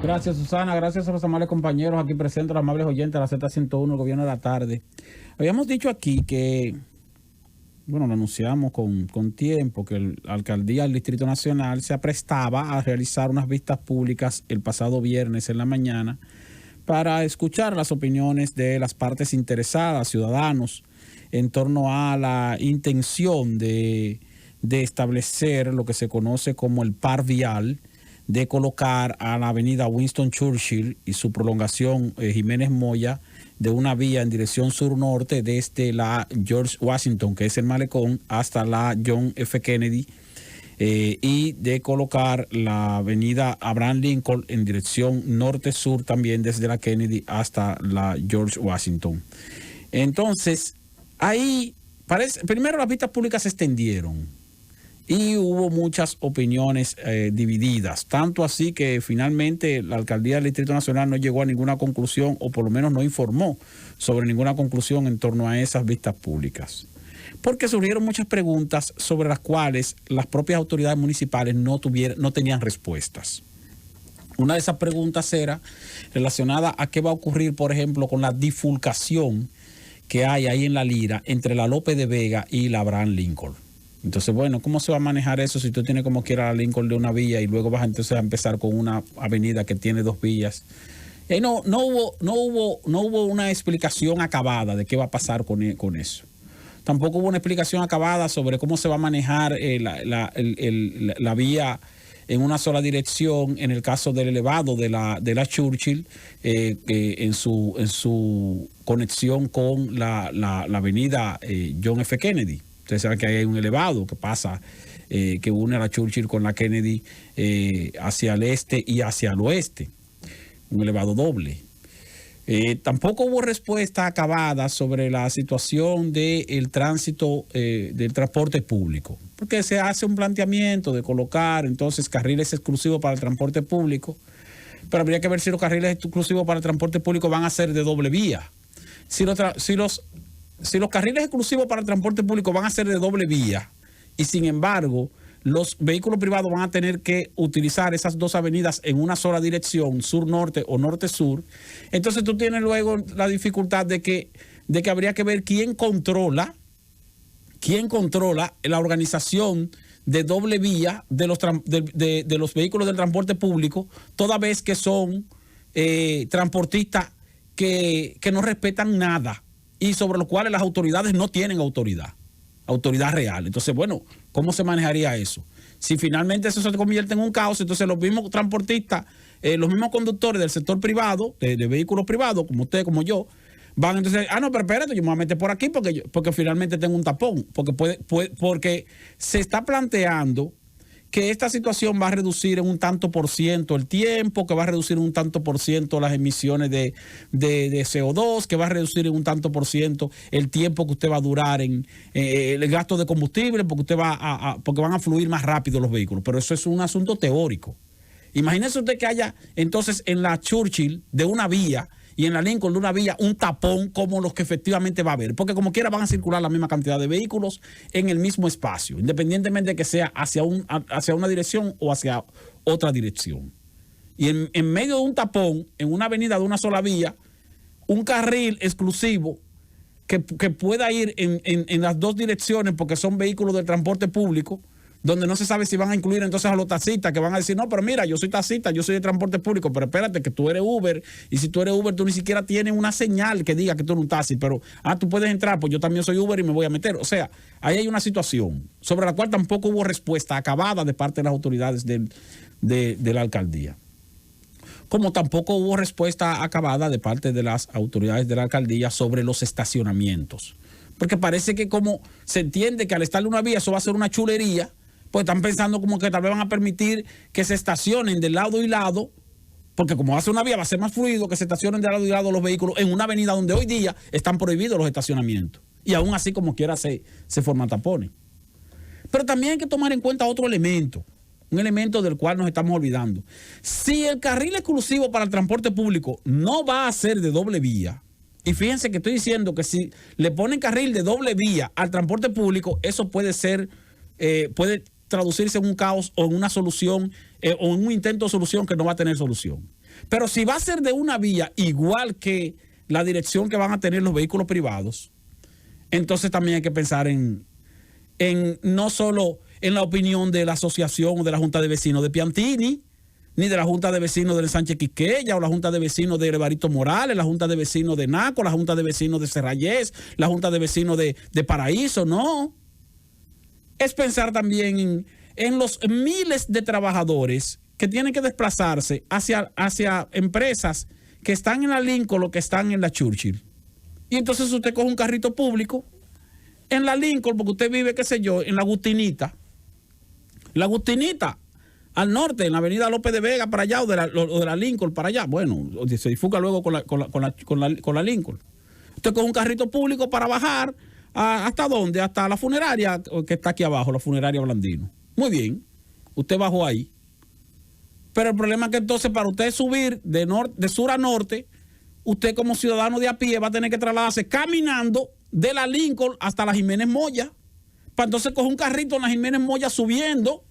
Gracias, Susana. Gracias a los amables compañeros aquí presentes, los amables oyentes de la Z101, el gobierno de la tarde. Habíamos dicho aquí que, bueno, lo anunciamos con tiempo, que la alcaldía del Distrito Nacional se aprestaba a realizar unas vistas públicas el pasado viernes en la mañana para escuchar las opiniones de las partes interesadas, ciudadanos, en torno a la intención de establecer lo que se conoce como el par vial, de colocar a la avenida Winston Churchill y su prolongación Jiménez Moya de una vía en dirección sur-norte desde la George Washington, que es el malecón, hasta la John F. Kennedy, y de colocar la avenida Abraham Lincoln en dirección norte-sur también desde la Kennedy hasta la George Washington. Entonces, ahí, primero las vistas públicas se extendieron y hubo muchas opiniones divididas, tanto así que finalmente la alcaldía del Distrito Nacional no llegó a ninguna conclusión, o por lo menos no informó sobre ninguna conclusión en torno a esas vistas públicas, porque surgieron muchas preguntas sobre las cuales las propias autoridades municipales no tenían respuestas. Una de esas preguntas era relacionada a qué va a ocurrir, por ejemplo, con la bifurcación que hay ahí en La Lira entre la López de Vega y la Abraham Lincoln. Entonces, bueno, ¿cómo se va a manejar eso si tú tienes como quiera la Lincoln de una vía y luego vas entonces a empezar con una avenida que tiene dos vías? Y no hubo una explicación acabada de qué va a pasar con eso. Tampoco hubo una explicación acabada sobre cómo se va a manejar la vía en una sola dirección en el caso del elevado de la Churchill, en su conexión con la avenida John F. Kennedy. Ustedes saben que hay un elevado que pasa, que une a la Churchill con la Kennedy hacia el este y hacia el oeste. Un elevado doble. Tampoco hubo respuesta acabada sobre la situación del tránsito del transporte público, porque se hace un planteamiento de colocar entonces carriles exclusivos para el transporte público, pero habría que ver si los carriles exclusivos para el transporte público van a ser de doble vía. Si los carriles exclusivos para el transporte público van a ser de doble vía y sin embargo los vehículos privados van a tener que utilizar esas dos avenidas en una sola dirección, sur-norte o norte-sur, entonces tú tienes luego la dificultad de que habría que ver quién controla la organización de doble vía de los vehículos del transporte público, toda vez que son transportistas que no respetan nada y sobre los cuales las autoridades no tienen autoridad real. Entonces, bueno, ¿cómo se manejaría eso? Si finalmente eso se convierte en un caos, entonces los mismos transportistas, los mismos conductores del sector privado, de vehículos privados, como usted, como yo, van entonces, no, pero espérate, yo me voy a meter por aquí porque finalmente tengo un tapón, porque se está planteando que esta situación va a reducir en un tanto por ciento el tiempo, que va a reducir en un tanto por ciento las emisiones de CO2, que va a reducir en un tanto por ciento el tiempo que usted va a durar en el gasto de combustible, porque porque van a fluir más rápido los vehículos. Pero eso es un asunto teórico. Imagínese usted que haya entonces en la Churchill de una vía y en la Lincoln de una vía un tapón como los que efectivamente va a haber, porque como quiera van a circular la misma cantidad de vehículos en el mismo espacio, independientemente de que sea hacia una dirección o hacia otra dirección. Y en medio de un tapón, en una avenida de una sola vía, un carril exclusivo que pueda ir en las dos direcciones porque son vehículos del transporte público, donde no se sabe si van a incluir entonces a los taxistas que van a decir, no, pero mira, yo soy taxista, yo soy de transporte público, pero espérate que tú eres Uber, y si tú eres Uber tú ni siquiera tienes una señal que diga que tú eres un taxi, pero tú puedes entrar, pues yo también soy Uber y me voy a meter. O sea, ahí hay una situación sobre la cual tampoco hubo respuesta acabada de parte de las autoridades de la alcaldía. Como tampoco hubo respuesta acabada de parte de las autoridades de la alcaldía sobre los estacionamientos. Porque parece que como se entiende que al estar en una vía eso va a ser una chulería, pues están pensando como que tal vez van a permitir que se estacionen de lado y lado, porque como va a ser una vía va a ser más fluido que se estacionen de lado y lado los vehículos en una avenida donde hoy día están prohibidos los estacionamientos. Y aún así como quiera se forman tapones. Pero también hay que tomar en cuenta otro elemento, un elemento del cual nos estamos olvidando. Si el carril exclusivo para el transporte público no va a ser de doble vía, y fíjense que estoy diciendo que si le ponen carril de doble vía al transporte público, eso puede traducirse en un caos o en una solución o en un intento de solución que no va a tener solución. Pero si va a ser de una vía, igual que la dirección que van a tener los vehículos privados, entonces también hay que pensar en no solo en la opinión de la asociación o de la Junta de Vecinos de Piantini, ni de la Junta de Vecinos de Sánchez Quisqueya, o la Junta de Vecinos de Evarito Morales, la Junta de Vecinos de Naco, la Junta de Vecinos de Serrayés, la Junta de Vecinos de Paraíso, no. Es pensar también en los miles de trabajadores que tienen que desplazarse hacia empresas que están en la Lincoln o que están en la Churchill. Y entonces usted coge un carrito público en la Lincoln, porque usted vive, qué sé yo, en la Agustinita. La Agustinita, al norte, en la avenida López de Vega para allá, o de la Lincoln para allá. Bueno, se difuga luego con la Lincoln. Usted coge un carrito público para bajar, ¿hasta dónde? Hasta la funeraria que está aquí abajo, la funeraria Blandino. Muy bien, usted bajó ahí. Pero el problema es que entonces para usted subir de sur a norte, usted como ciudadano de a pie va a tener que trasladarse caminando de la Lincoln hasta la Jiménez Moya. Para entonces coger un carrito en la Jiménez Moya subiendo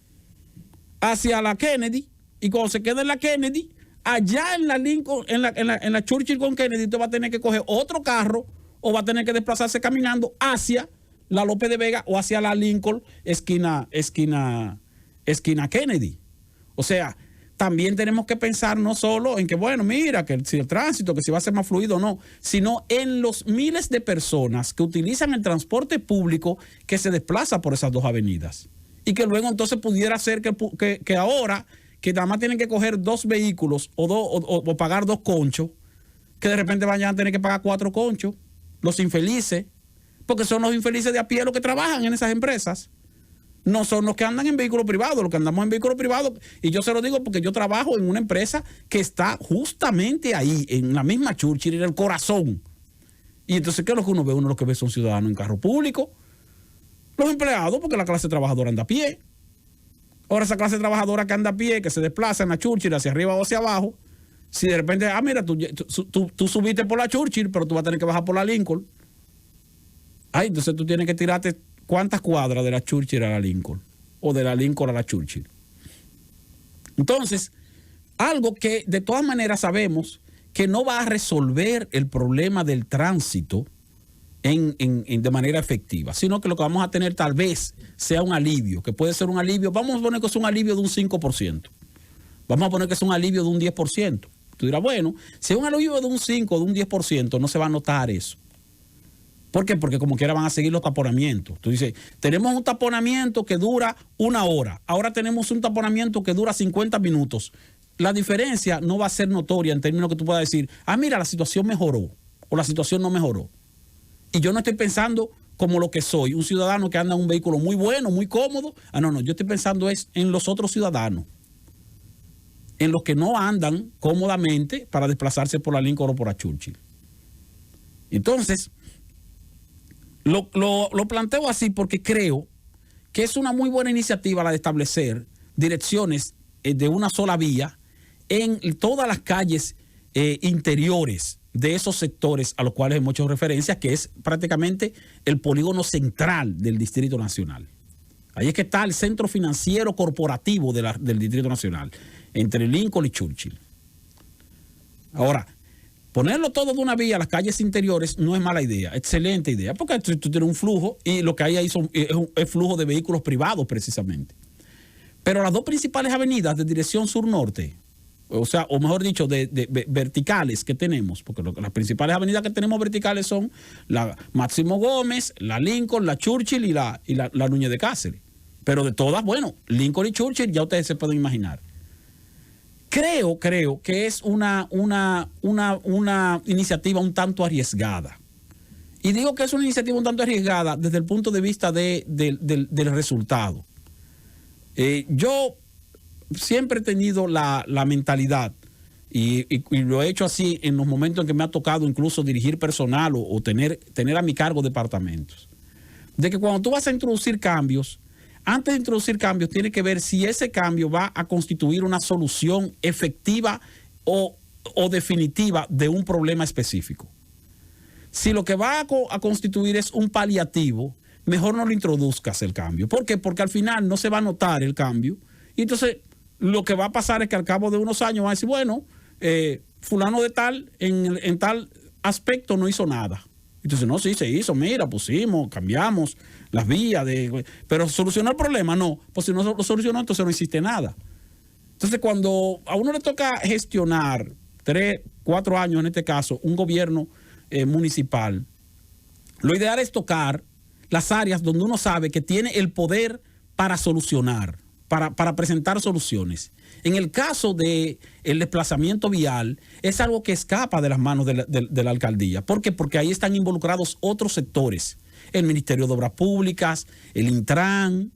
hacia la Kennedy. Y cuando se quede en la Kennedy, allá en la Lincoln, en la Churchill con Kennedy, usted va a tener que coger otro carro o va a tener que desplazarse caminando hacia la López de Vega o hacia la Lincoln, esquina Kennedy. O sea, también tenemos que pensar no solo en que, bueno, mira, que si el tránsito, que si va a ser más fluido o no, sino en los miles de personas que utilizan el transporte público que se desplaza por esas dos avenidas. Y que luego entonces pudiera ser que ahora, que nada más tienen que coger 2 vehículos o pagar 2 conchos, que de repente vayan a tener que pagar 4 conchos, los infelices, porque son los infelices de a pie los que trabajan en esas empresas. No son los que andan en vehículos privados, los que andamos en vehículos privados, y yo se lo digo porque yo trabajo en una empresa que está justamente ahí, en la misma Churchill, en el corazón. Y entonces, ¿qué es lo que uno ve? Uno lo que ve son ciudadanos en carro público, los empleados, porque la clase trabajadora anda a pie. Ahora esa clase trabajadora que anda a pie, que se desplaza en la Churchill hacia arriba o hacia abajo, si de repente, mira, tú subiste por la Churchill, pero tú vas a tener que bajar por la Lincoln. Entonces tú tienes que tirarte ¿cuántas cuadras de la Churchill a la Lincoln? O de la Lincoln a la Churchill. Entonces, algo que de todas maneras sabemos que no va a resolver el problema del tránsito de manera efectiva, sino que lo que vamos a tener tal vez sea un alivio, que puede ser un alivio, vamos a poner que es un alivio de un 5%. Vamos a poner que es un alivio de un 10%. Tú dirás, bueno, si es un alivio de un 5 o de un 10%, no se va a notar eso. ¿Por qué? Porque como quiera van a seguir los taponamientos. Tú dices, tenemos un taponamiento que dura 1 hora. Ahora tenemos un taponamiento que dura 50 minutos. La diferencia no va a ser notoria en términos que tú puedas decir, mira, la situación mejoró o la situación no mejoró. Y yo no estoy pensando como lo que soy, un ciudadano que anda en un vehículo muy bueno, muy cómodo. No, yo estoy pensando es en los otros ciudadanos, en los que no andan cómodamente para desplazarse por la Lincoln o por la Churchill. Entonces, Lo planteo así porque creo que es una muy buena iniciativa la de establecer direcciones de una sola vía en todas las calles interiores de esos sectores a los cuales hemos hecho referencia, que es prácticamente el polígono central del Distrito Nacional. Ahí es que está el centro financiero corporativo del Distrito Nacional, entre Lincoln y Churchill. Ahora, ponerlo todo de una vía a las calles interiores no es mala idea, excelente idea, porque tú tienes un flujo y lo que hay ahí es flujo de vehículos privados precisamente. Pero las 2 principales avenidas de dirección sur-norte, o mejor dicho, de verticales que tenemos, porque las principales avenidas que tenemos verticales son la Máximo Gómez, la Lincoln, la Churchill y la Núñez de Cáceres. Pero de todas, bueno, Lincoln y Churchill ya ustedes se pueden imaginar. Creo que es una iniciativa un tanto arriesgada. Y digo que es una iniciativa un tanto arriesgada desde el punto de vista del resultado. Yo siempre he tenido la mentalidad, y lo he hecho así en los momentos en que me ha tocado incluso dirigir personal o tener a mi cargo departamentos, de que cuando tú vas a introducir cambios, antes de introducir cambios, tiene que ver si ese cambio va a constituir una solución efectiva o definitiva de un problema específico. Si lo que va a constituir es un paliativo, mejor no lo introduzcas el cambio. ¿Por qué? Porque al final no se va a notar el cambio. Y entonces lo que va a pasar es que al cabo de unos años van a decir, bueno, fulano de tal, en tal aspecto no hizo nada. Entonces, no, sí se hizo, mira, pusimos, cambiamos las vías, pero solucionó el problema, no. Pues si no lo solucionó, entonces no existe nada. Entonces, cuando a uno le toca gestionar 3, 4 años, en este caso, un gobierno municipal, lo ideal es tocar las áreas donde uno sabe que tiene el poder para solucionar, para presentar soluciones. En el caso del desplazamiento vial, es algo que escapa de las manos de la alcaldía. ¿Por qué? Porque ahí están involucrados otros sectores. El Ministerio de Obras Públicas, el Intran,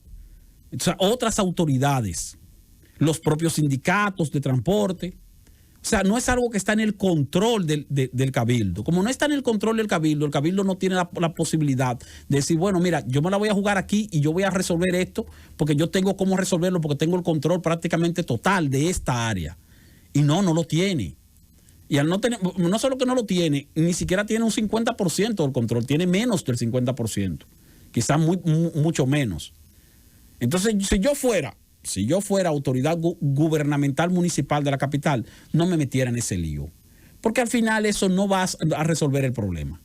o sea, otras autoridades, los propios sindicatos de transporte. O sea, no es algo que está en el control del cabildo. Como no está en el control del cabildo, el cabildo no tiene la posibilidad de decir, bueno, mira, yo me la voy a jugar aquí y yo voy a resolver esto porque yo tengo cómo resolverlo, porque tengo el control prácticamente total de esta área. Y no lo tiene. Y al no tener, no solo que no lo tiene, ni siquiera tiene un 50% del control, tiene menos del 50%. Quizás mucho menos. Entonces, si yo fuera autoridad gubernamental municipal de la capital, no me metiera en ese lío. Porque al final eso no va a resolver el problema.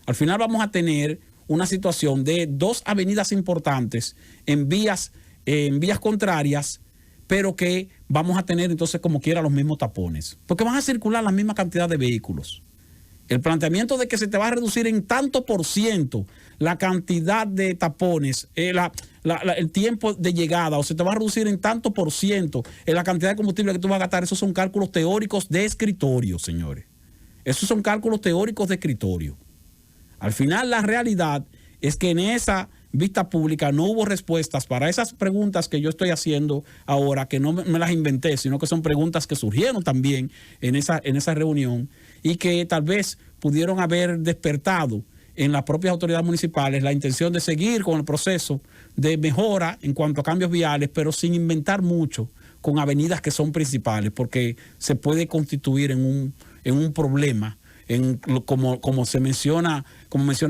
Al final vamos a tener una situación de 2 avenidas importantes en vías contrarias, pero que vamos a tener entonces como quiera los mismos tapones. Porque van a circular la misma cantidad de vehículos. El planteamiento de que se te va a reducir en tanto por ciento la cantidad de tapones, el tiempo de llegada, o se te va a reducir en tanto por ciento en la cantidad de combustible que tú vas a gastar, esos son cálculos teóricos de escritorio, señores. Esos son cálculos teóricos de escritorio. Al final, la realidad es que en esa vista pública no hubo respuestas para esas preguntas que yo estoy haciendo ahora, que no me las inventé, sino que son preguntas que surgieron también en esa reunión y que tal vez pudieron haber despertado en las propias autoridades municipales la intención de seguir con el proceso de mejora en cuanto a cambios viales, pero sin inventar mucho con avenidas que son principales, porque se puede constituir en un problema, como mencionan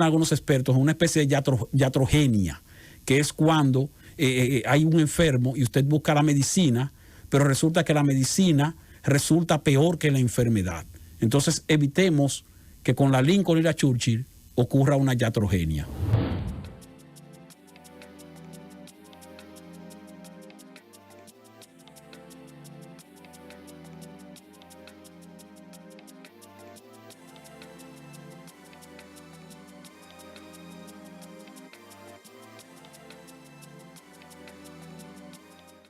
algunos expertos, una especie de iatrogenia, que es cuando hay un enfermo y usted busca la medicina, pero resulta que la medicina resulta peor que la enfermedad. Entonces evitemos que con la Lincoln y la Churchill ocurra una iatrogenia.